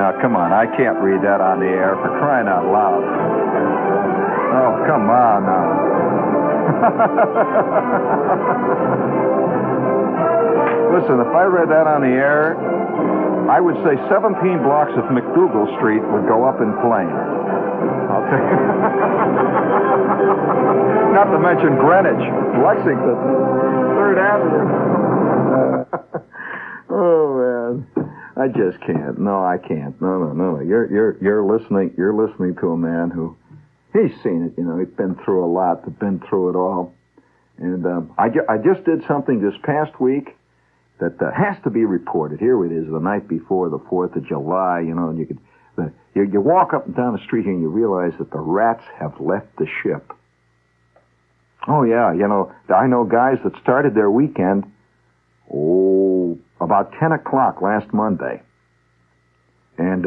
now, come on. I can't read that on the air, for crying out loud. Oh, come on now. Listen, if I read that on the air, I would say 17 blocks of McDougal Street would go up in flames. I'll tell you. Not to mention Greenwich, Lexington, 3rd Avenue. Oh, man. I just can't. No, I can't. No. You're listening to a man who, he's seen it, you know. He's been through a lot, been through it all. And I just did something this past week that has to be reported. Here it is, the night before the 4th of July, you know, and you walk up and down the street here and you realize that the rats have left the ship. Oh, yeah, you know, I know guys that started their weekend, about 10 o'clock last Monday. And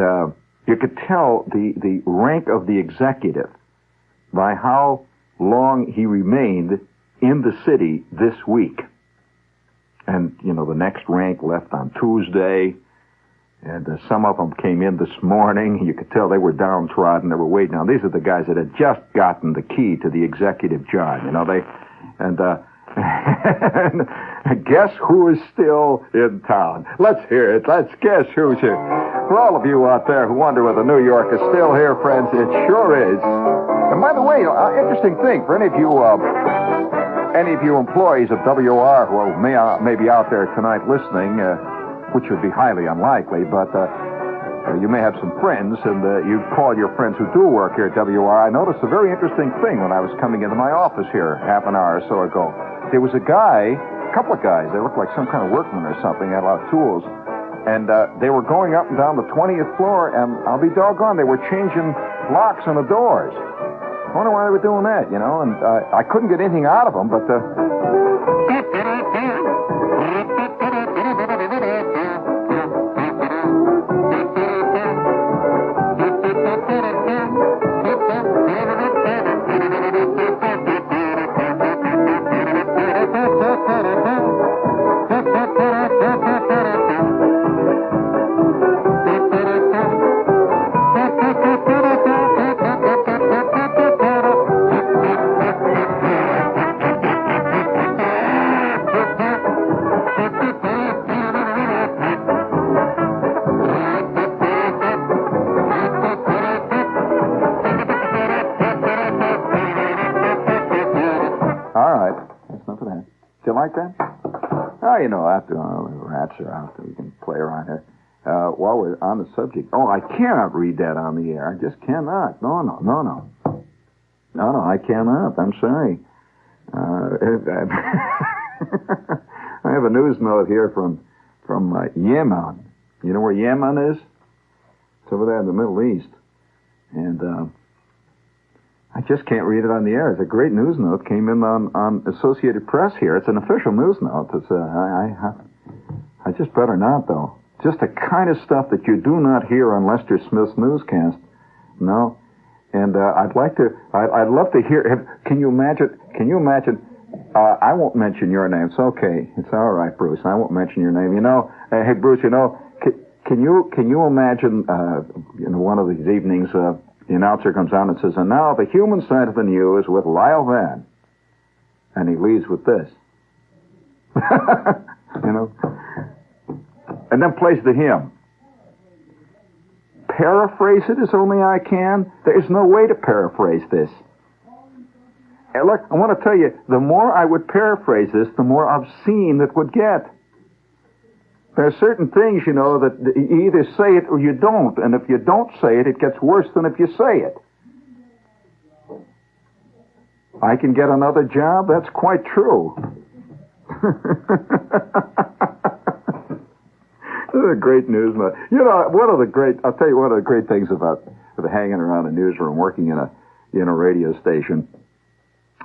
you could tell the rank of the executive by how long he remained in the city this week. And, you know, the next rank left on Tuesday, and some of them came in this morning. You could tell they were downtrodden. They were waiting. Now, these are the guys that had just gotten the key to the executive job. You know, and guess who is still in town? Let's hear it. Let's guess who's here. For all of you out there who wonder whether New York is still here, friends, it sure is. And by the way, interesting thing, for any of you employees of WOR who may be out there tonight listening, which would be highly unlikely, but you may have some friends, and you call your friends who do work here at WOR. I noticed a very interesting thing when I was coming into my office here half an hour or so ago. There was a couple of guys, they looked like some kind of workmen or something, had a lot of tools, and they were going up and down the 20th floor, and I'll be doggone, they were changing locks on the doors. I wonder why they were doing that, you know, and I couldn't get anything out of them, but... like that? Oh, you know, after the rats are out, we can play around here. While we're on the subject, I cannot read that on the air. I just cannot. No, I cannot. I'm sorry. I have a news note here from Yemen. You know where Yemen is? It's over there in the Middle East. And I just can't read it on the air. It's a great news note. Came in on Associated Press here. It's an official news note. It's I just better not, though. Just the kind of stuff that you do not hear on Lester Smith's newscast. No. And I'd love to hear. Can you imagine? I won't mention your name. It's okay. It's all right, Bruce. I won't mention your name. You know, hey, Bruce. You know, can you imagine? One of these evenings, the announcer comes on and says, "And now the human side of the news with Lyle Van," and he leads with this. You know, and then plays the hymn. Paraphrase it as only I can. There is no way to paraphrase this. And look, I want to tell you, the more I would paraphrase this, the more obscene it would get. There are certain things, you know, that you either say it or you don't, and if you don't say it, it gets worse than if you say it. I can get another job? That's quite true. This is a great news. You know, I'll tell you one of the great things about hanging around a newsroom, working in a radio station.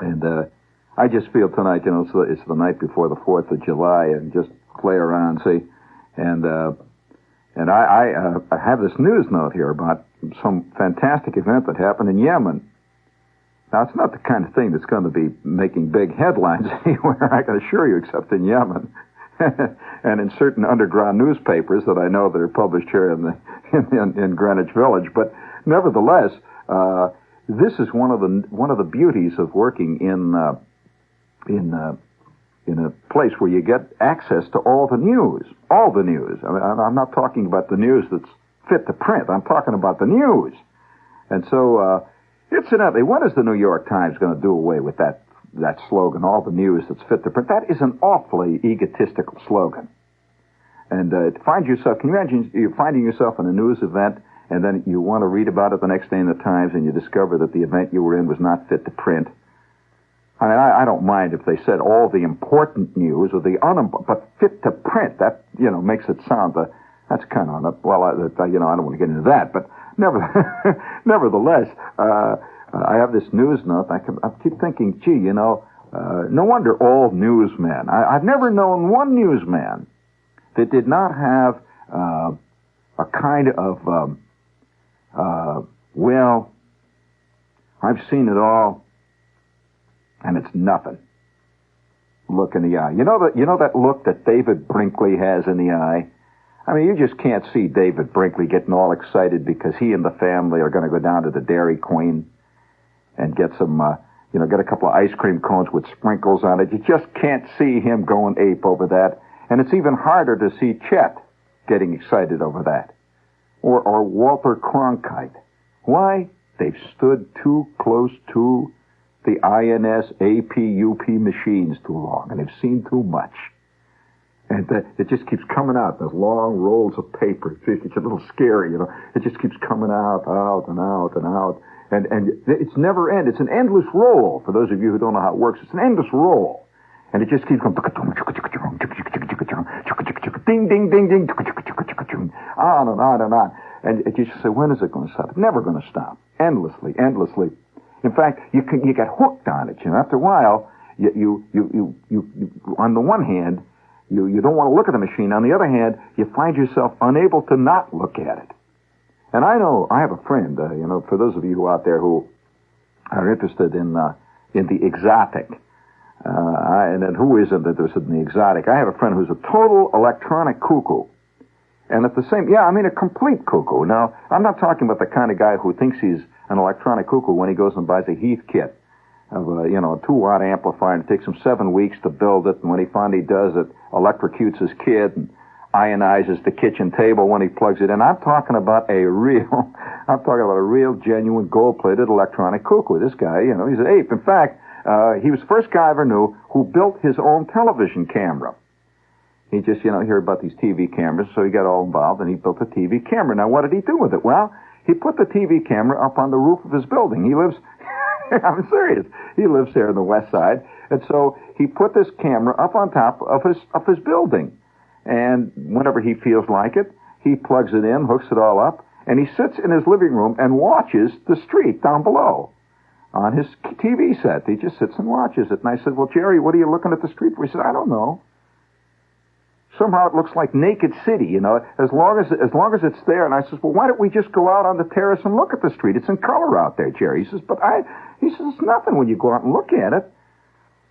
And I just feel tonight, you know, it's the night before the 4th of July, and just play around, see. And I have this news note here about some fantastic event that happened in Yemen. Now, it's not the kind of thing that's going to be making big headlines anywhere, I can assure you, except in Yemen. and in certain underground newspapers that I know that are published here in Greenwich Village. But nevertheless, this is one of the beauties of working in a place where you get access to all the news. All the news. I mean, I'm not talking about the news that's fit to print. I'm talking about the news. And so, incidentally, when is the New York Times going to do away with that slogan, all the news that's fit to print? That is an awfully egotistical slogan. And find yourself, can you imagine you finding yourself in a news event, and then you want to read about it the next day in the Times, and you discover that the event you were in was not fit to print? I mean, I don't mind if they said all the important news or the unimportant, but fit to print, that, makes it sound, that's kind of, I don't want to get into that, but nevertheless, I have this news note. I keep thinking, gee, no wonder all newsmen. I've never known one newsman that did not have a kind of, well, I've seen it all, and it's nothing. Look in the eye. You know that look that David Brinkley has in the eye? I mean, you just can't see David Brinkley getting all excited because he and the family are going to go down to the Dairy Queen and get some, get a couple of ice cream cones with sprinkles on it. You just can't see him going ape over that. And it's even harder to see Chet getting excited over that. Or Walter Cronkite. Why? They've stood too close to the INS APUP machines too long, and they've seen too much. And it just keeps coming out, those long rolls of paper. It's a little scary, It just keeps coming out and out and out. And it's never end. It's an endless roll. For those of you who don't know how it works, it's an endless roll. And it just keeps going, ding, ding, ding, ding, on and on and on. And you just say, when is it going to stop? It's never going to stop. Endlessly, endlessly. In fact, you get hooked on it. After a while, you on the one hand, you don't want to look at the machine. On the other hand, you find yourself unable to not look at it. And I know I have a friend. For those of you out there who are interested in the exotic, and then who isn't interested in the exotic? I have a friend who's a total electronic cuckoo. And at the same, a complete cuckoo. Now, I'm not talking about the kind of guy who thinks he's an electronic cuckoo when he goes and buys a Heath kit of a 2-watt amplifier, and it takes him 7 weeks to build it, and when he finally does it, electrocutes his kid and ionizes the kitchen table when he plugs it in. I'm talking about a real genuine gold-plated electronic cuckoo. This guy, he's an ape. In fact, he was the first guy I ever knew who built his own television camera. He just, heard about these TV cameras, so he got all involved, and he built a TV camera. Now, what did he do with it? Well, he put the TV camera up on the roof of his building. He lives, I'm serious, he lives there on the west side, and so he put this camera up on top of his building. And whenever he feels like it, he plugs it in, hooks it all up, and he sits in his living room and watches the street down below on his TV set. He just sits and watches it. And I said, well, Jerry, what are you looking at the street for? He said, I don't know. Somehow it looks like Naked City, as long as it's there. And I says, well, why don't we just go out on the terrace and look at the street? It's in color out there, Jerry. He says, it's nothing when you go out and look at it.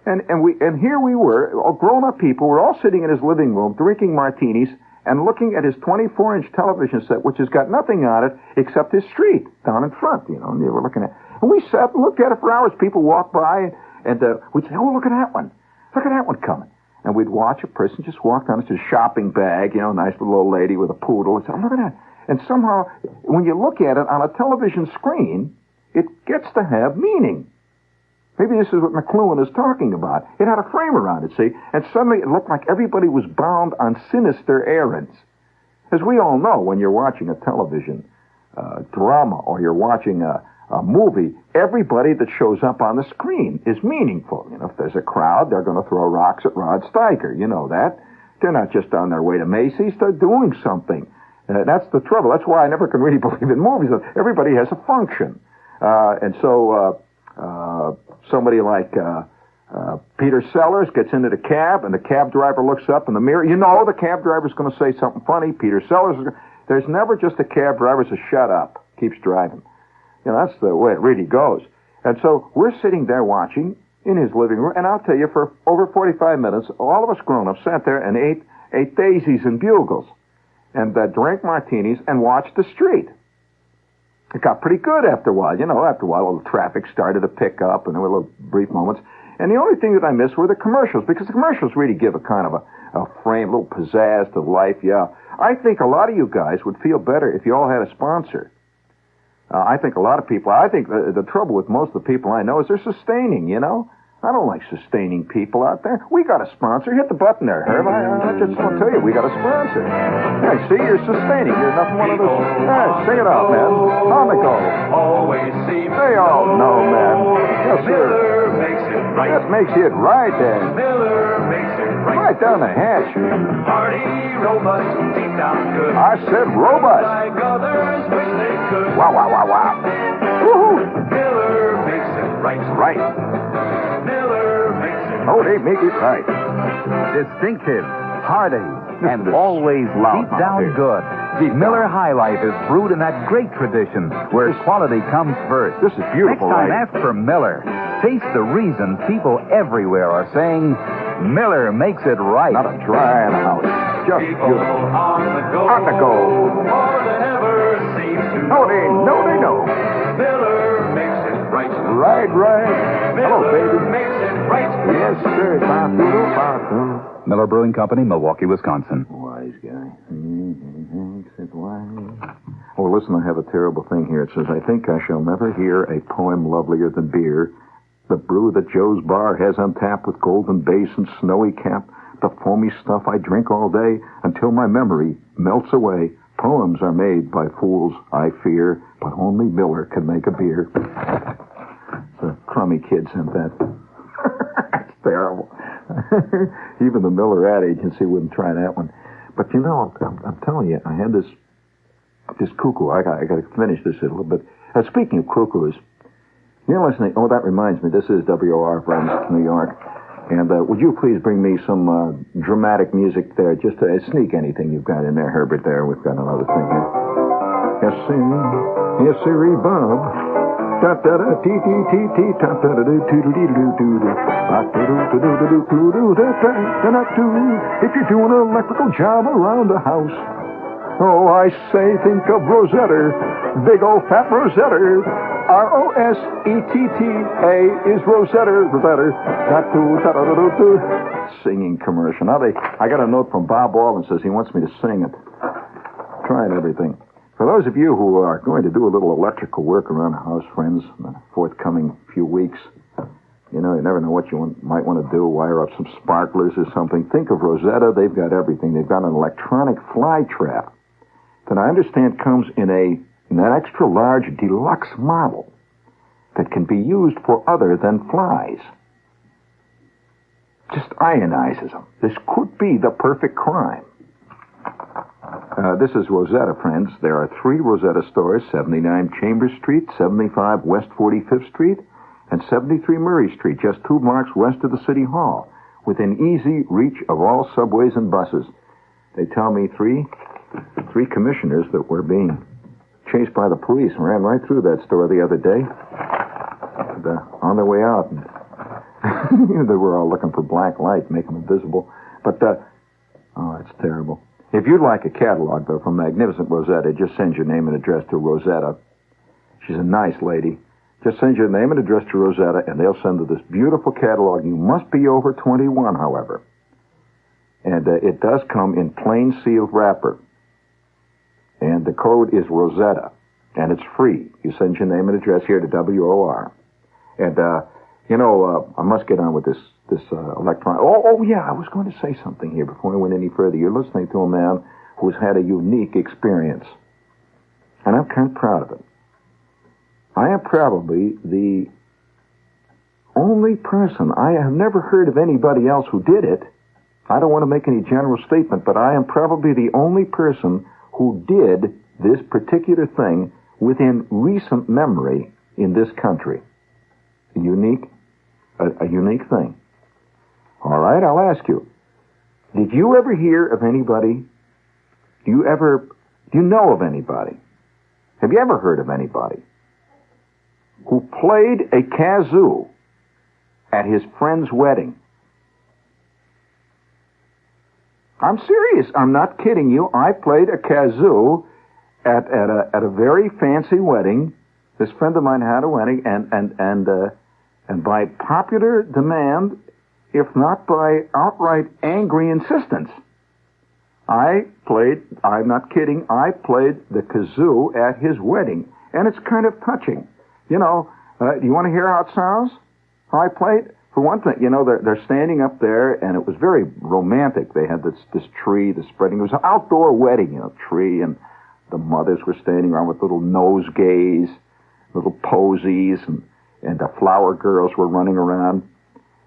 And here we were, all grown-up people, we're all sitting in his living room, drinking martinis, and looking at his 24-inch television set, which has got nothing on it except his street down in front, and they were looking at. And we sat and looked at it for hours. People walked by, and we'd say, oh, look at that one. Look at that one coming. And we'd watch a person just walk down with his shopping bag, nice little old lady with a poodle, and say, oh, look at that. And somehow, when you look at it on a television screen, it gets to have meaning. Maybe this is what McLuhan is talking about. It had a frame around it, see? And suddenly it looked like everybody was bound on sinister errands. As we all know, when you're watching a television drama or you're watching a movie, everybody that shows up on the screen is meaningful. If there's a crowd, they're going to throw rocks at Rod Steiger. You know that. They're not just on their way to Macy's. They're doing something. That's the trouble. That's why I never can really believe in movies. Everybody has a function. And so somebody like Peter Sellers gets into the cab, and the cab driver looks up in the mirror. The cab driver's going to say something funny. Peter Sellers is there's never just a cab driver says, shut up, keeps driving. That's the way it really goes. And so we're sitting there watching, in his living room, and I'll tell you, for over 45 minutes, all of us grown-ups sat there and ate daisies and bugles, and drank martinis and watched the street. It got pretty good after a while. You know, after a while, the traffic started to pick up, and there were little brief moments. And the only thing that I missed were the commercials, because the commercials really give a kind of a frame, a little pizzazz to life, yeah. I think a lot of you guys would feel better if you all had a sponsor. I think a lot of people, the trouble with most of the people I know is they're sustaining, you know? I don't like sustaining people out there. We got a sponsor. Hit the button there, Herb. I just want to tell you, we got a sponsor. Hey, see, you're sustaining. You're nothing one of those. Hey, sing it out, man. On the go. Always seems they all know, man. Yes, sir. Miller makes it right. That makes it right there. Miller makes it right. Right down the hatch. Hearty, robust, deep down good. I said robust. Like others wish they could. Wow, wow, wow, wow. Woohoo. Miller makes it right. Right. Miller makes it Oh, they make it right. Distinctive, hearty, and is always loud deep down here. good. Deep Miller down. High Life is brewed in that great tradition where quality comes first. This is beautiful, Next time, right? ask for Miller. Taste the reason people everywhere are saying Miller makes it right. Not a dry in the house. Just people beautiful. on the go. On the go. More than ever seem to Oh, they know. Miller makes it right. Right. Hello, Miller baby. makes it right. Yes, sir. Ba-doodle-ba-doo. Miller Brewing Company, Milwaukee, Wisconsin. Wise guy. Oh, listen, I have a terrible thing here. It says, I think I shall never hear a poem lovelier than beer. The brew that Joe's Bar has on tap with golden base and snowy cap. The foamy stuff I drink all day until my memory melts away. Poems are made by fools, I fear, but only Miller can make a beer. The crummy kid sent that. That's terrible. Even the Miller ad agency wouldn't try that one. But you know, I'm telling you, I had this cuckoo. I got to finish this a little bit. Speaking of cuckoos, you're listening. Oh, that reminds me. This is WOR, friends, New York. And would you please bring me some dramatic music there? Just sneak anything you've got in there, Herbert. There, we've got another thing here. Yes, sir. Yes, sir, Bob. Da da da dee dee dee dee da da da doo doo doo doo doo doo da da doo doo doo doo doo doo da da da da. If you're doing an electrical job around the house, oh, I say, think of Rosetta, big old fat Rosetta. Rosetta is Rosetta. Singing commercial. Now I got a note from Bob Alden says he wants me to sing it. Trying everything. For those of you who are going to do a little electrical work around the house, friends, in the forthcoming few weeks, you know, you never know what you might want to do, wire up some sparklers or something. Think of Rosetta. They've got everything. They've got an electronic fly trap that I understand comes in an extra large deluxe model that can be used for other than flies. Just ionizes them. This could be the perfect crime. This is Rosetta, friends. There are 3 Rosetta stores, 79 Chambers Street, 75 West 45th Street, and 73 Murray Street, just 2 blocks west of the City Hall, within easy reach of all subways and buses. They tell me 3 commissioners that were being chased by the police and ran right through that store the other day. And, on their way out, and they were all looking for black light, make them invisible. But, oh, it's terrible. If you'd like a catalog, though, from Magnificent Rosetta, just send your name and address to Rosetta. She's a nice lady. Just send your name and address to Rosetta, and they'll send her this beautiful catalog. You must be over 21, however. And it does come in plain sealed wrapper. And the code is Rosetta, and it's free. You send your name and address here to WOR. And, you know, I must get on with this electronic... Oh, yeah, I was going to say something here before I went any further. You're listening to a man who's had a unique experience. And I'm kind of proud of it. I am probably the only person... I have never heard of anybody else who did it. I don't want to make any general statement, but I am probably the only person who did this particular thing within recent memory in this country. A unique thing. All right, I'll ask you. Did you ever hear of anybody? Do you know of anybody? Have you ever heard of anybody who played a kazoo at his friend's wedding. I'm serious. I'm not kidding you. I played a kazoo at a very fancy wedding. This friend of mine had a wedding, and by popular demand, if not by outright angry insistence, I'm not kidding, I played the kazoo at his wedding. And it's kind of touching. You know, do you want to hear how it sounds? How I played? For one thing, you know, they're standing up there, and it was very romantic. They had this tree, the spreading. It was an outdoor wedding, you know, tree, and the mothers were standing around with little nosegays, little posies, and the flower girls were running around.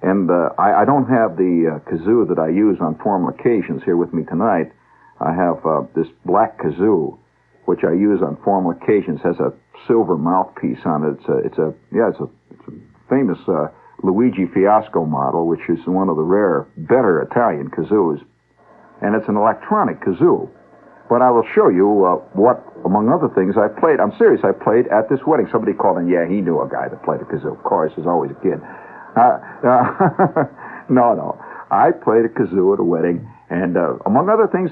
And I don't have the kazoo that I use on formal occasions here with me tonight. I have this black kazoo, which I use on formal occasions. Has a silver mouthpiece on it. It's a famous Luigi Fiasco model, which is one of the rare, better Italian kazoos, and it's an electronic kazoo. But I will show you what, among other things, I played. I'm serious. I played at this wedding. Somebody called in. Yeah, he knew a guy that played a kazoo. Of course, there's always a kid. No. I played a kazoo at a wedding, and among other things,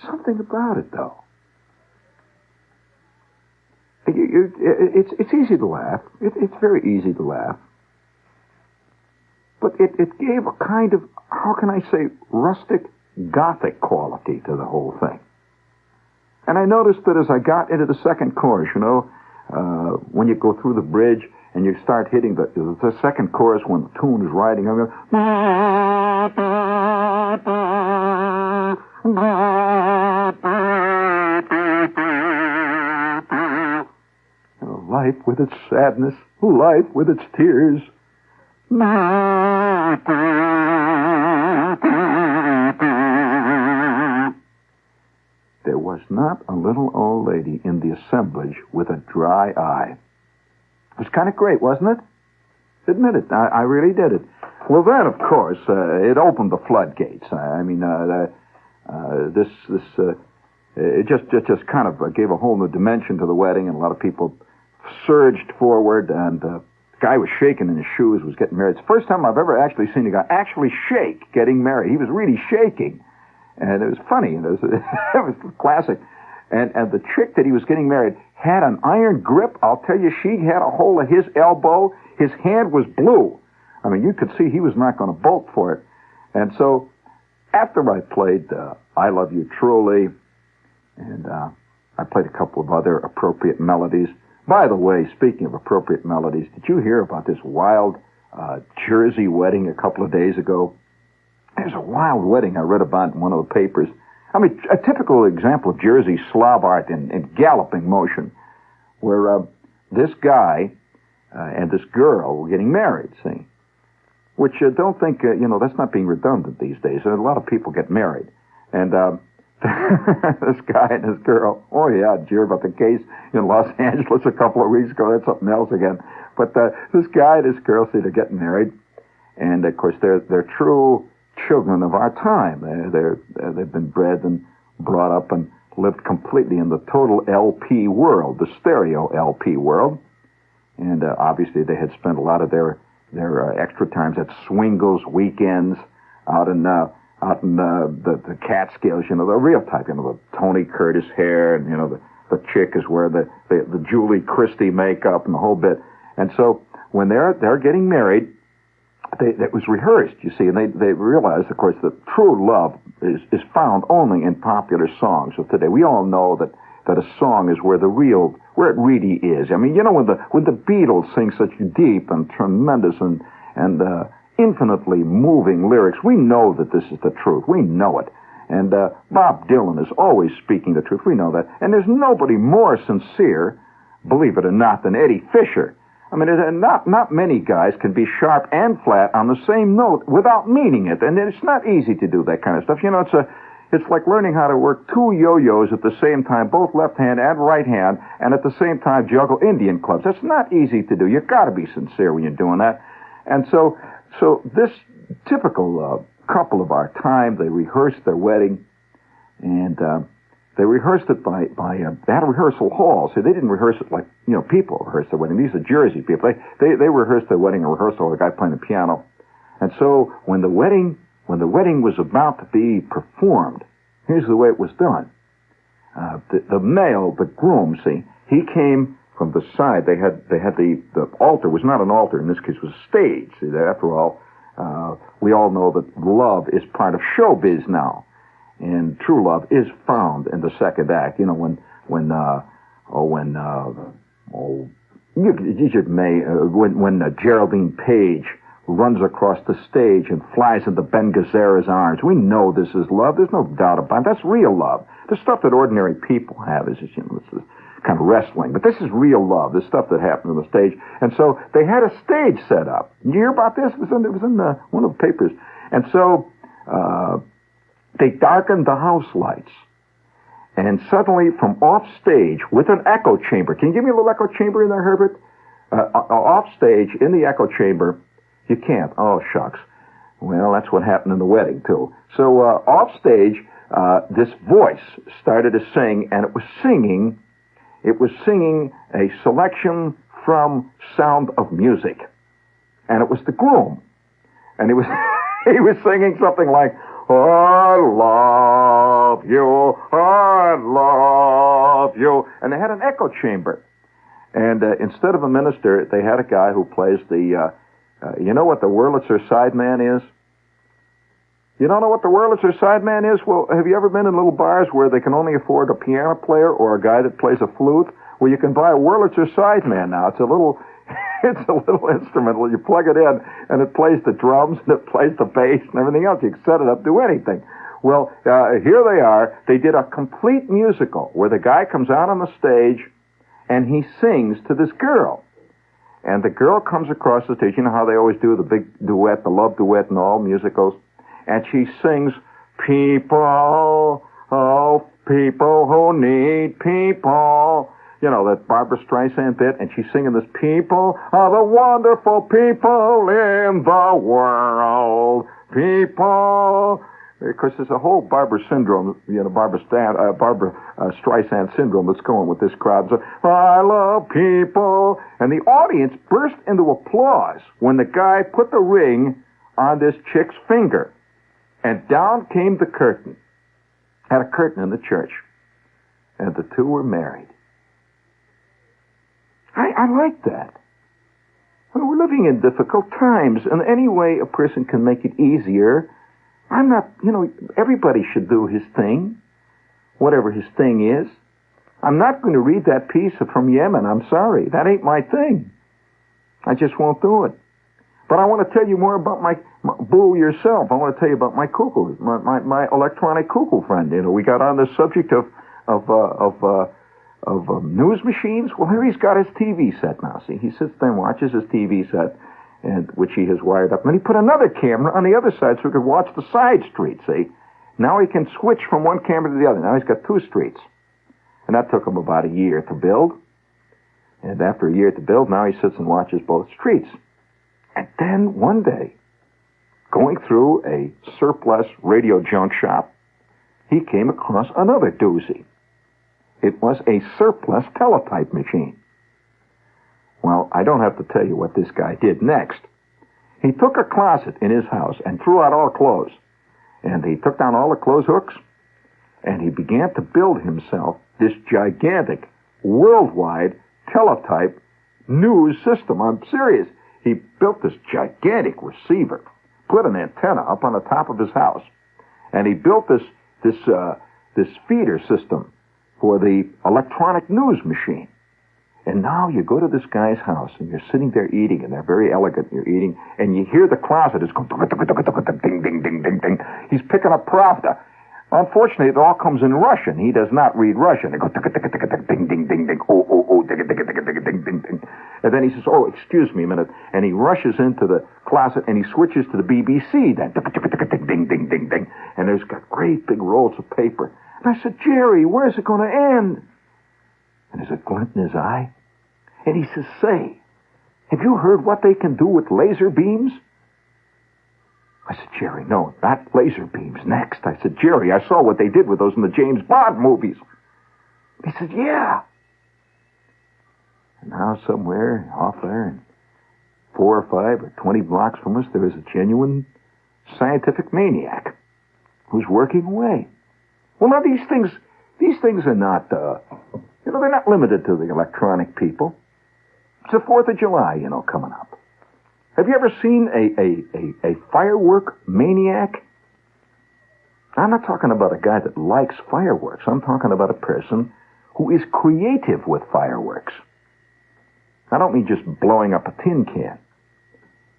something about it, though. It's easy to laugh. It's very easy to laugh. But it gave a kind of, how can I say, rustic, gothic quality to the whole thing. And I noticed that as I got into the second chorus, you know, when you go through the bridge and you start hitting the second chorus when the tune is riding, I'm life with its sadness, life with its tears. There was not a little old lady in the assemblage with a dry eye. It was kind of great, wasn't it? Admit it. I really did it. Well, then, of course, it opened the floodgates. It just kind of gave a whole new dimension to the wedding, and a lot of people surged forward, and the guy was shaking in his shoes, was getting married. It's the first time I've ever actually seen a guy actually shake getting married. He was really shaking, and it was funny. It was classic. And the chick that he was getting married had an iron grip. I'll tell you, she had a hold of his elbow. His hand was blue. I mean, you could see he was not going to bolt for it. And so after I played I Love You Truly, and I played a couple of other appropriate melodies. By the way, speaking of appropriate melodies, did you hear about this wild Jersey wedding a couple of days ago? There's a wild wedding I read about in one of the papers. I mean, a typical example of Jersey Slav art in galloping motion, where this guy and this girl were getting married, see? Which don't think, that's not being redundant these days. A lot of people get married. And this guy and this girl, oh yeah, did you hear about the case in Los Angeles a couple of weeks ago? That's something else again. But this guy and this girl, see, they're getting married. And, of course, they're true children of our time. They've been bred and brought up and lived completely in the total LP world, the stereo LP world. And obviously they had spent a lot of their extra times at Swingles weekends out in the Catskills, the real type, the Tony Curtis hair, and the chick is wearing the Julie Christie makeup and the whole bit. And so when they're getting married, it was rehearsed, you see, and they realized, of course, that true love is found only in popular songs of today. We all know that a song is where it really is. I mean, when the Beatles sing such deep and tremendous and infinitely moving lyrics, we know that this is the truth. We know it. And Bob Dylan is always speaking the truth. We know that. And there's nobody more sincere, believe it or not, than Eddie Fisher. I mean, not many guys can be sharp and flat on the same note without meaning it. And it's not easy to do that kind of stuff. It's like learning how to work two yo-yos at the same time, both left hand and right hand, and at the same time juggle Indian clubs. That's not easy to do. You've got to be sincere when you're doing that. And so this typical couple of our time. They rehearsed their wedding, and they rehearsed it by they had a rehearsal hall. So they didn't rehearse it like, people rehearse their wedding. These are Jersey people. They rehearsed their wedding in rehearsal with a guy playing the piano. And so when the wedding was about to be performed, here's the way it was done. The groom, see, he came from the side. They had the altar was not an altar. In this case, it was a stage. See, after all, we all know that love is part of showbiz now. And true love is found in the second act. When Geraldine Page runs across the stage and flies into Ben Gazzara's arms. We know this is love. There's no doubt about it. That's real love. The stuff that ordinary people have is just, this is kind of wrestling. But this is real love. This stuff that happened on the stage. And so they had a stage set up. Did you hear about this? It was in one of the papers. And so they darkened the house lights. And suddenly, from off stage, with an echo chamber. Can you give me a little echo chamber in there, Herbert? Off stage, in the echo chamber, you can't. Oh, shucks. Well, that's what happened in the wedding, too. So, off stage, this voice started to sing, and it was singing a selection from Sound of Music. And it was the groom. And he was singing something like, I love you, I love you. And they had an echo chamber. And instead of a minister, they had a guy who plays the, you know what the Wurlitzer sideman is? You don't know what the Wurlitzer sideman is? Well, have you ever been in little bars where they can only afford a piano player or a guy that plays a flute? Well, you can buy a Wurlitzer sideman now. It's a little instrument. You plug it in, and it plays the drums, and it plays the bass, and everything else. You can set it up, do anything. Well, here they are. They did a complete musical where the guy comes out on the stage, and he sings to this girl. And the girl comes across the stage. You know how they always do the big duet, the love duet in all musicals? And she sings, people, oh, people who need people. You know, that Barbara Streisand bit, and she's singing this, people are the wonderful people in the world. People. Because there's a whole Barbara syndrome, Barbara Streisand syndrome that's going with this crowd. So, I love people. And the audience burst into applause when the guy put the ring on this chick's finger. And down came the curtain. Had a curtain in the church. And the two were married. I like that. Well, we're living in difficult times, and any way a person can make it easier. I'm not, everybody should do his thing, whatever his thing is. I'm not going to read that piece from Yemen. I'm sorry. That ain't my thing. I just won't do it. But I want to tell you more about my boo yourself. I want to tell you about my cuckoo, my electronic cuckoo friend. We got on the subject of news machines. Well, here he's got his TV set now. See, he sits there and watches his TV set, and which he has wired up. And then he put another camera on the other side so he could watch the side street. See, now he can switch from one camera to the other. Now he's got two streets, and that took him about a year to build. And after a year to build, now he sits and watches both streets. And then one day, going through a surplus radio junk shop, he came across another doozy. It was a surplus teletype machine. Well, I don't have to tell you what this guy did next. He took a closet in his house and threw out all clothes. And he took down all the clothes hooks, and he began to build himself this gigantic, worldwide teletype news system. I'm serious. He built this gigantic receiver, put an antenna up on the top of his house, and he built this feeder system for the electronic news machine. And now you go to this guy's house, and you're sitting there eating, and they're very elegant, and you're eating, and you hear the closet is going ding, ding, ding, ding, ding. He's picking up Pravda. Unfortunately, it all comes in Russian. He does not read Russian. They go ding, ding, ding, ding, oh, ding, ding, ding, ding, ding, ding, ding. And then he says, oh, excuse me a minute. And he rushes into the closet, and he switches to the BBC then. Ding, ding, ding, ding. And there's got great big rolls of paper. And I said, Jerry, where's it going to end? And there's a glint in his eye. And he says, say, have you heard what they can do with laser beams? I said, Jerry, no, not laser beams. Next. I said, Jerry, I saw what they did with those in the James Bond movies. He said, yeah. And now somewhere off there, in 4 or 5 or 20 blocks from us, there is a genuine scientific maniac who's working away. Well, now these things are not, they're not limited to the electronic people. It's the 4th of July, coming up. Have you ever seen a firework maniac? I'm not talking about a guy that likes fireworks. I'm talking about a person who is creative with fireworks. I don't mean just blowing up a tin can.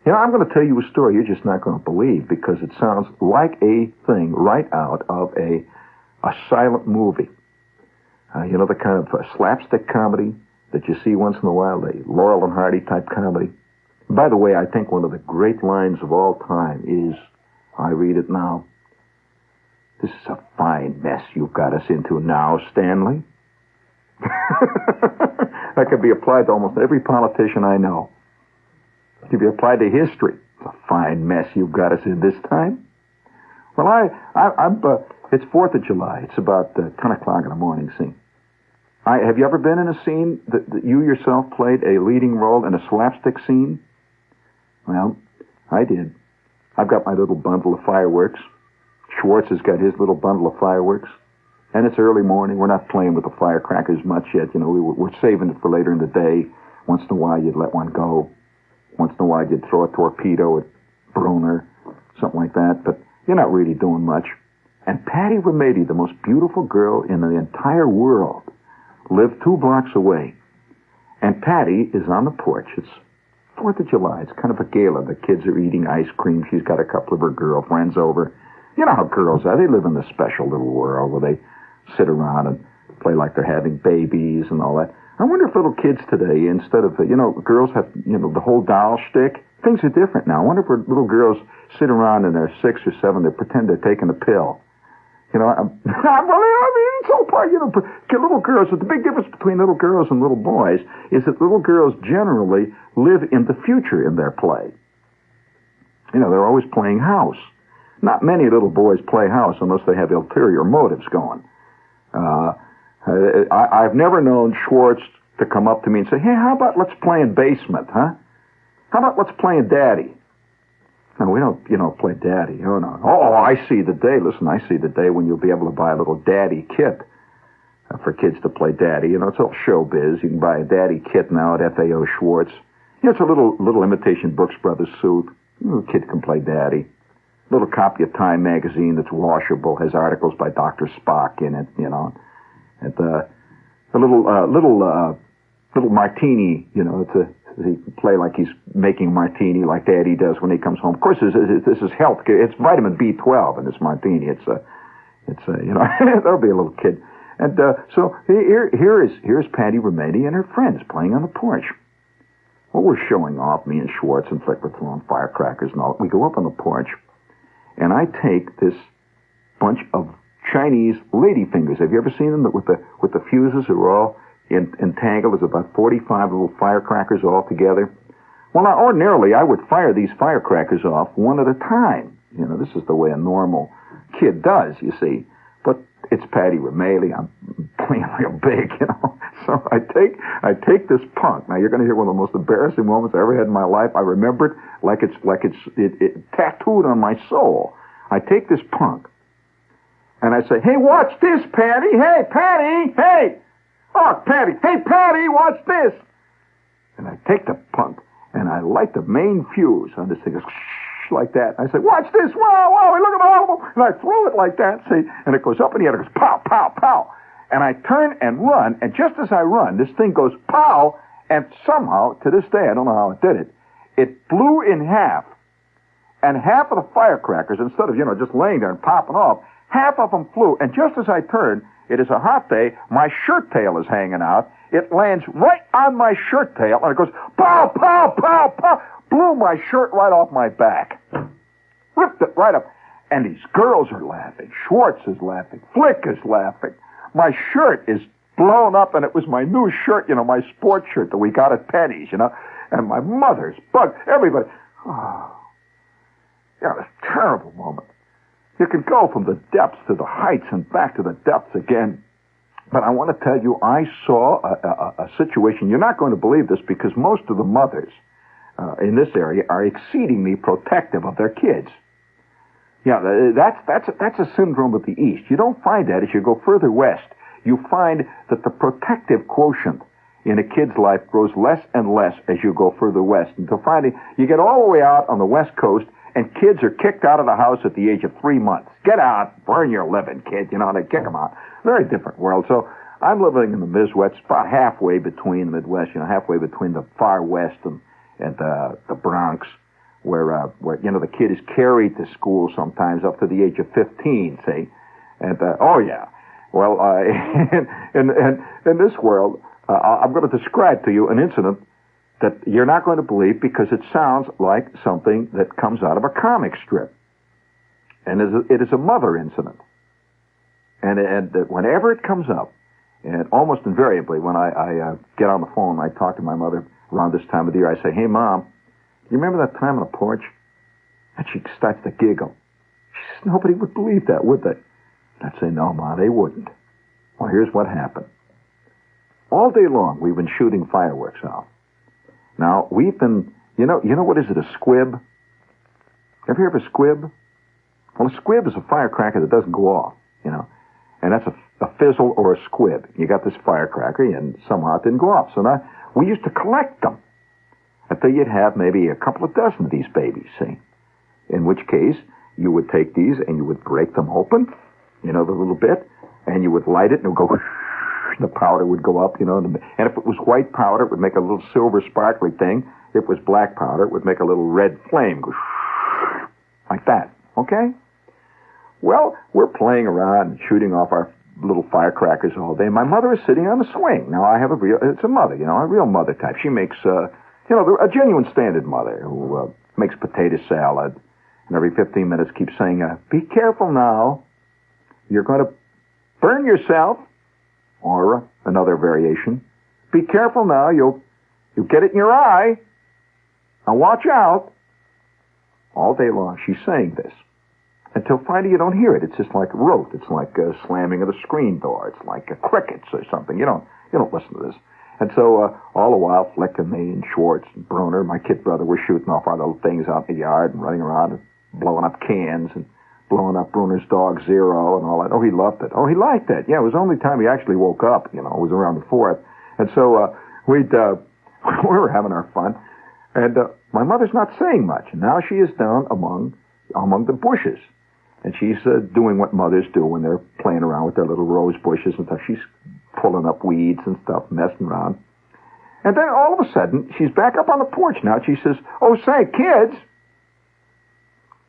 I'm going to tell you a story you're just not going to believe because it sounds like a thing right out of a silent movie. The kind of slapstick comedy that you see once in a while, the Laurel and Hardy type comedy. By the way, I think one of the great lines of all time is, I read it now, "This is a fine mess you've got us into now, Stanley." That could be applied to almost every politician I know. It could be applied to history. It's a fine mess you've got us in this time. Well, it's 4th of July. It's about 10 o'clock in the morning scene. Have you ever been in a scene that you yourself played a leading role in a slapstick scene? Well, I did. I've got my little bundle of fireworks. Schwartz has got his little bundle of fireworks. And it's early morning. We're not playing with the firecrackers much yet. We're saving it for later in the day. Once in a while, you'd let one go. Once in a while, you'd throw a torpedo at Bruner, something like that. But you're not really doing much. And Patty Remedy, the most beautiful girl in the entire world, lived 2 blocks away. And Patty is on the porch. It's 4th of July. It's kind of a gala. The kids are eating ice cream. She's got a couple of her girlfriends over. You know how girls are. They live in this special little world where they sit around and play like they're having babies and all that. I wonder if little kids today, instead of, girls have, the whole doll shtick, things are different now. I wonder if little girls sit around and they're 6 or 7, they pretend they're taking a pill. So far, little girls, the big difference between little girls and little boys is that little girls generally live in the future in their play. They're always playing house. Not many little boys play house unless they have ulterior motives going. I've never known Schwartz to come up to me and say, "Hey, how about let's play in basement, huh? How about let's play in daddy?" No, we don't, play daddy. Oh, no. Oh, I see the day. Listen, I see the day when you'll be able to buy a little daddy kit for kids to play daddy. It's all showbiz. You can buy a daddy kit now at FAO Schwartz. It's a little imitation Brooks Brothers suit. The kid can play daddy. A little copy of Time magazine that's washable, has articles by Dr. Spock in it, And a little martini, he play like he's making martini like Daddy does when he comes home. Of course, this is health. It's vitamin B12 in this martini. It's there'll be a little kid. And so here's Patty Remedy and her friends playing on the porch. Well, we're showing off, me and Schwartz and Flick, we're throwing firecrackers and all. We go up on the porch, and I take this bunch of Chinese ladyfingers. Have you ever seen them with the fuses that are all entangled? There's about 45 little firecrackers all together. Well, now, ordinarily, I would fire these firecrackers off one at a time. This is the way a normal kid does, you see. But it's Patty Remedy. I'm playing real big, So I take this punk. Now, you're going to hear one of the most embarrassing moments I ever had in my life. I remember it like it's tattooed on my soul. I take this punk, and I say, "Hey, watch this, Patty. Hey, Patty. Hey. Oh, Patty. Hey, Patty, watch this." And I take the punk, and I light the main fuse on this thing. Goes like that. I say, "Watch this. Whoa, look at all." And I throw it like that, see, and it goes up in the air. It goes pow, pow, pow. And I turn and run, and just as I run, this thing goes pow, and somehow, to this day, I don't know how it did it, it blew in half. And half of the firecrackers, instead of, just laying there and popping off, half of them flew. And just as I turn, it is a hot day, my shirt tail is hanging out. It lands right on my shirt tail, and it goes pow, pow, pow, pow. Blew my shirt right off my back. Ripped it right up. And these girls are laughing. Schwartz is laughing. Flick is laughing. My shirt is blown up, and it was my new shirt, my sports shirt that we got at Penny's, And my mother's bug. Everybody. Oh. Yeah, this terrible moment. You can go from the depths to the heights and back to the depths again. But I want to tell you, I saw a situation. You're not going to believe this because most of the mothers in this area are exceedingly protective of their kids. Yeah, that's a syndrome of the East. You don't find that as you go further west. You find that the protective quotient in a kid's life grows less and less as you go further west. Until finally, you get all the way out on the West Coast, and kids are kicked out of the house at the age of 3 months. Get out, burn your living, kid. You know, they kick them out. Very different world. So I'm living in the Midwest, about halfway between the Midwest, halfway between the far West and the Bronx, where the kid is carried to school sometimes up to the age of 15, see? And, oh yeah. Well, in this world, I'm going to describe to you an incident that you're not going to believe because it sounds like something that comes out of a comic strip. And it is a mother incident. And whenever it comes up, and almost invariably when I get on the phone, I talk to my mother around this time of the year, I say, "Hey, Mom, you remember that time on the porch?" And she starts to giggle. She says, "Nobody would believe that, would they?" I'd say, "No, Ma, they wouldn't." Well, here's what happened. All day long, we've been shooting fireworks out. Now, we've been, you know what is it, a squib? Ever hear of a squib? Well, a squib is a firecracker that doesn't go off, and that's a fizzle or a squib. You got this firecracker, and somehow it didn't go off. So now, we used to collect them until you'd have maybe a couple of dozen of these babies, see? In which case, you would take these and you would break them open, the little bit, and you would light it and it would go whoosh, the powder would go up, and if it was white powder, it would make a little silver sparkly thing. If it was black powder, it would make a little red flame go whoosh, like that, okay? Well, we're playing around and shooting off our little firecrackers all day. My mother is sitting on the swing. Now, I have it's a mother, a real mother type. She makes, a genuine standard mother who makes potato salad and every 15 minutes keeps saying, "Be careful now. You're going to burn yourself." Or another variation, "Be careful now, you'll get it in your eye. Now watch out." All day long she's saying this. Until finally you don't hear it. It's just like rote. It's like slamming of the screen door. It's like crickets or something. You don't listen to this. And so all the while, Flick and me and Schwartz and Bruner, my kid brother, were shooting off our little things out in the yard and running around and blowing up cans and blowing up Bruner's dog Zero and all that. Oh, he loved it. Oh, he liked it. Yeah, it was the only time he actually woke up, it was around the 4th. And so we were having our fun. And my mother's not saying much. And now she is down among the bushes. And she's doing what mothers do when they're playing around with their little rose bushes and stuff. She's pulling up weeds and stuff, messing around. And then all of a sudden, she's back up on the porch now. She says, "Oh, say, kids,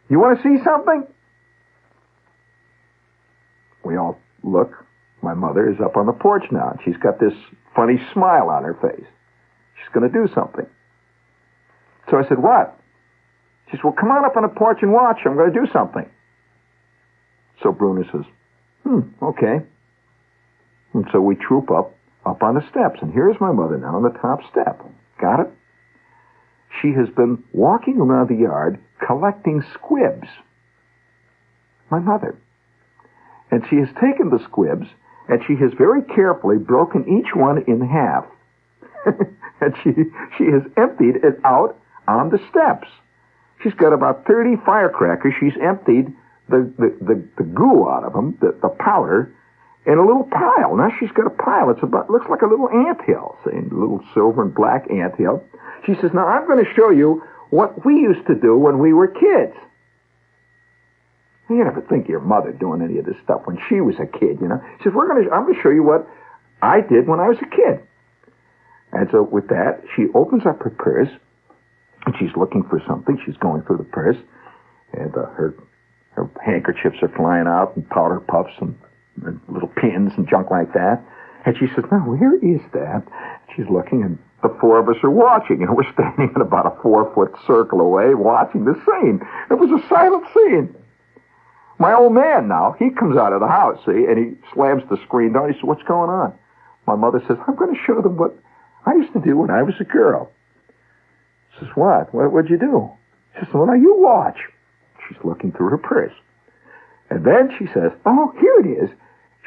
you want to see something?" We all look. My mother is up on the porch now, and she's got this funny smile on her face. She's going to do something. So I said, "What?" She said, "Well, come on up on the porch and watch. I'm going to do something." So Bruner says, "Okay." And so we troop up on the steps, and here's my mother now on the top step. Got it? She has been walking around the yard collecting squibs. My mother. And she has taken the squibs, and she has very carefully broken each one in half. And she has emptied it out on the steps. She's got about 30 firecrackers. She's emptied the goo out of them, the powder, in a little pile. Now she's got a pile. Looks like a little anthill, see, a little silver and black anthill. She says, "Now I'm going to show you what we used to do when we were kids." You never think of your mother doing any of this stuff when she was a kid, She says, I'm going to show you what I did when I was a kid. And so with that, she opens up her purse, and she's looking for something. She's going through the purse, and her handkerchiefs are flying out, and powder puffs, and little pins, and junk like that. And she says, "Now, where is that?" She's looking, and the 4 of us are watching, and we're standing in about a 4-foot circle away watching the scene. It was a silent scene. My old man now, he comes out of the house, see, and he slams the screen door. He says, "What's going on?" My mother says, "I'm going to show them what I used to do when I was a girl." She says, "What? What'd you do?" She says, "Well, now you watch." She's looking through her purse. And then she says, oh, here it is.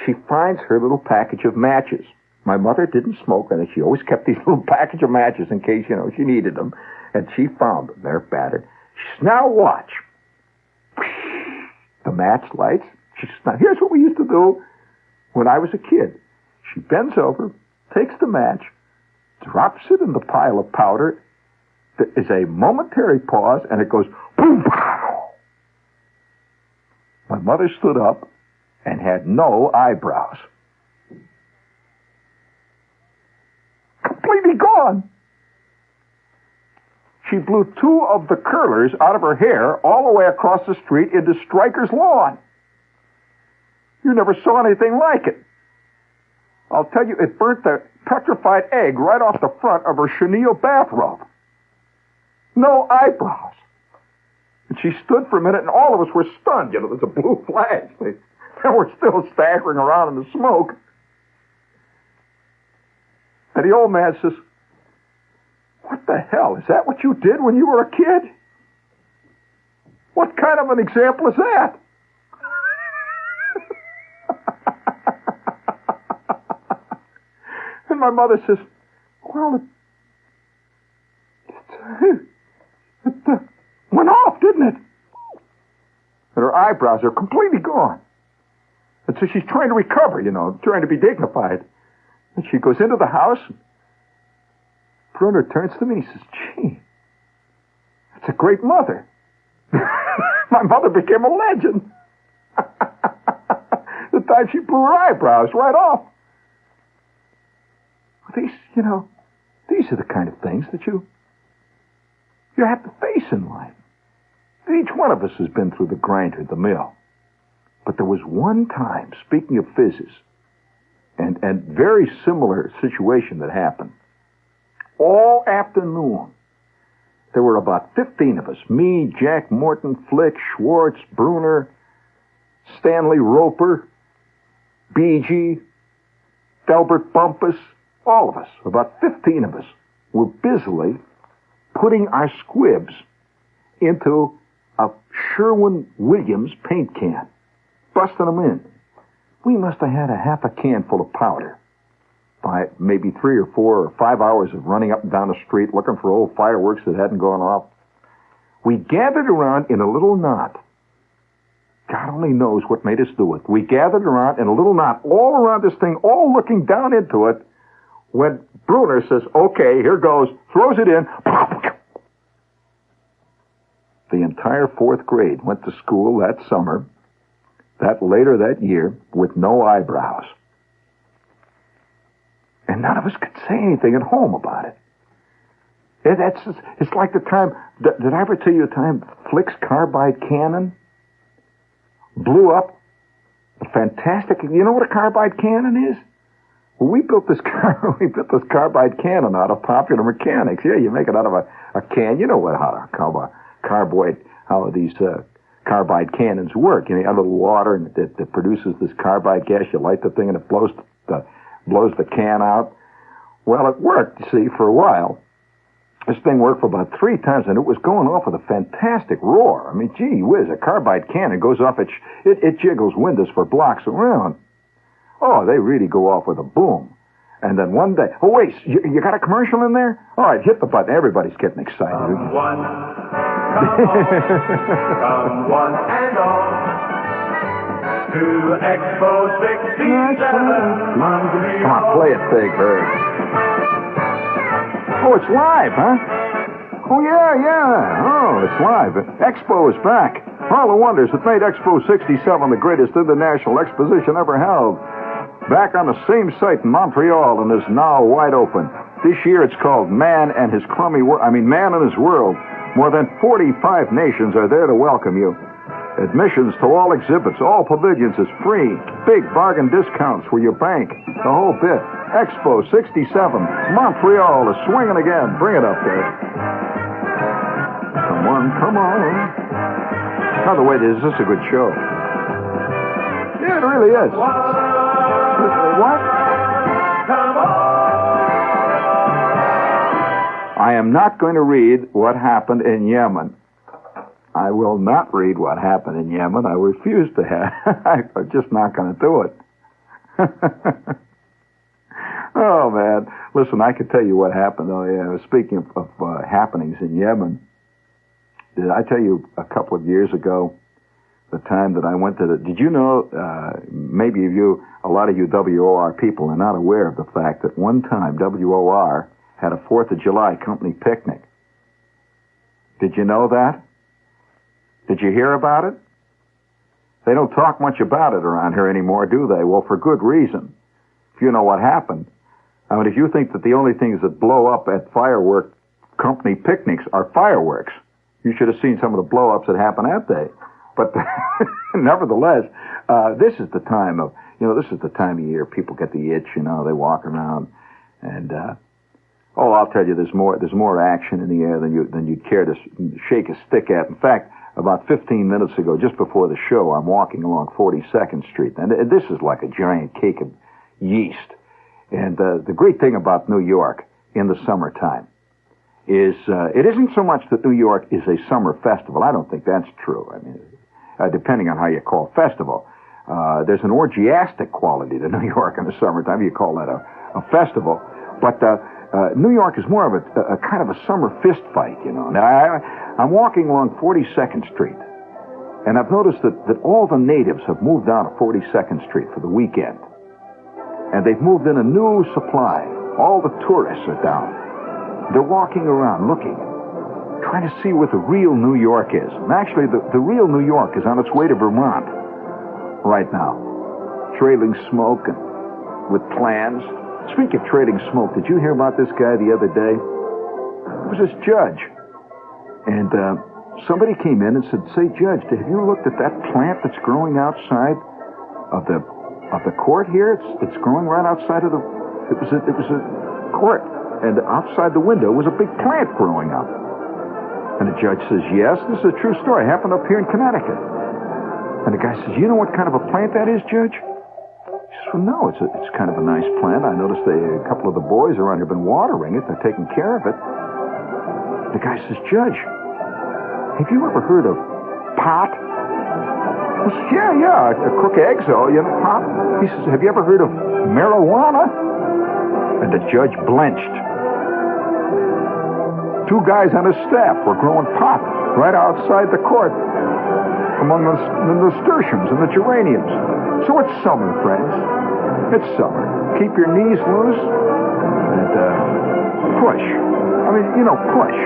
She finds her little package of matches. My mother didn't smoke, and she always kept these little package of matches in case, she needed them. And she found them. They're battered. She says, now watch. The match lights. She says, now here's what we used to do when I was a kid. She bends over, takes the match, drops it in the pile of powder. There is a momentary pause, and it goes boom, pow. My mother stood up and had no eyebrows. Completely gone. She blew 2 of the curlers out of her hair all the way across the street into Stryker's lawn. You never saw anything like it. I'll tell you, it burnt the petrified egg right off the front of her chenille bathrobe. No eyebrows. And she stood for a minute, and all of us were stunned. There's a blue flash. They were still staggering around in the smoke. And the old man says, what the hell? Is that what you did when you were a kid? What kind of an example is that? And my mother says, well, it went off, didn't it? And her eyebrows are completely gone. And so she's trying to recover, trying to be dignified. And she goes into the house. Bruner turns to me and he says, gee, that's a great mother. My mother became a legend. The time she blew her eyebrows right off. These are the kind of things that you have to face in life. Each one of us has been through the grinder, the mill. But there was one time, speaking of fizzes, and very similar situation that happened. All afternoon, there were about 15 of us. Me, Jack Morton, Flick, Schwartz, Bruner, Stanley Roper, B.G., Delbert Bumpus, all of us, about 15 of us, were busily putting our squibs into a Sherwin-Williams paint can, busting them in. We must have had a half a can full of powder by maybe 3 or 4 or 5 hours of running up and down the street looking for old fireworks that hadn't gone off. We gathered around in a little knot. God only knows what made us do it. We gathered around in a little knot all around this thing, all looking down into it, when Bruner says, okay, here goes, throws it in. The entire 4th grade went to school that summer, later that year, with no eyebrows. And none of us could say anything at home about it. It's like the time, did I ever tell you the time Flick's carbide cannon blew up? A fantastic, you know what a carbide cannon is? Well, we built this carbide cannon out of Popular Mechanics. Yeah, you make it out of a can. You know how these carbide cannons work. You add a little water and it produces this carbide gas. You light the thing and it blows the can out. Well, it worked, you see, for a while. This thing worked for about 3 times, and it was going off with a fantastic roar. I mean, gee whiz, a carbide cannon goes off, it jiggles windows for blocks around. Oh, they really go off with a boom. And then one day, oh, wait, you got a commercial in there? All right, hit the button. Everybody's getting excited. Come one and all, to Expo 67. Come on, play it big, Bird. Oh, it's live, huh? Oh, yeah. Oh, it's live. Expo is back. All the wonders that made Expo 67 the greatest international exposition ever held. Back on the same site in Montreal and is now wide open. This year it's called Man and His World. More than 45 nations are there to welcome you. Admissions to all exhibits, all pavilions is free. Big bargain discounts for your bank. The whole bit. Expo 67. Montreal is swinging again. Bring it up there. Come on. By the way, this is a good show. Yeah, it really is. What? I am not going to read what happened in Yemen. I will not read what happened in Yemen. I refuse to have. I'm just not going to do it. Oh, man. Listen, I could tell you what happened. Oh, yeah. Speaking of happenings in Yemen, did I tell you a couple of years ago the time that I went to did you know, maybe a lot of you WOR people are not aware of the fact that one time WOR had a 4th of July company picnic. Did you know that? Did you hear about it? They don't talk much about it around here anymore, do they? Well, for good reason. If you know what happened. I mean, if you think that the only things that blow up at firework company picnics are fireworks, you should have seen some of the blow-ups that happened that day. But nevertheless, this is the time of year people get the itch, they walk around and, I'll tell you, there's more action in the air than you'd care to shake a stick at. In fact, about 15 minutes ago, just before the show, I'm walking along 42nd Street, and this is like a giant cake of yeast. And the great thing about New York in the summertime is it isn't so much that New York is a summer festival. I don't think that's true. I mean, depending on how you call festival, there's an orgiastic quality to New York in the summertime. You call that a festival. But New York is more of a kind of a summer fist fight, Now, I'm walking along 42nd Street, and I've noticed that all the natives have moved out of 42nd Street for the weekend. And they've moved in a new supply. All the tourists are down. They're walking around looking, trying to see what the real New York is. And actually, the real New York is on its way to Vermont right now, trailing smoke and with plans. Speaking of trailing smoke, did you hear about this guy the other day? It was this judge. And somebody came in and said, "Say, Judge, have you looked at that plant that's growing outside of the court here? It's growing right outside of the... It was a court. And outside the window was a big plant growing up." And the judge says, "Yes, this is a true story. It happened up here in Connecticut." And the guy says, "You know what kind of a plant that is, Judge?" He says, "Well, no, it's kind of a nice plant. I noticed a couple of the boys around here have been watering it. They're taking care of it." The guy says, "Judge, have you ever heard of pot?" He says, Yeah, I cook eggs, pot. He says, "Have you ever heard of marijuana?" And the judge blenched. 2 guys on his staff were growing pot right outside the court among the nasturtiums and the geraniums. So it's summer, friends. It's summer. Keep your knees loose and push. I mean, push.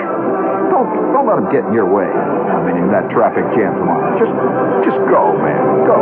Don't let them get in your way. I mean, in that traffic jam tomorrow. Just go, man. Go.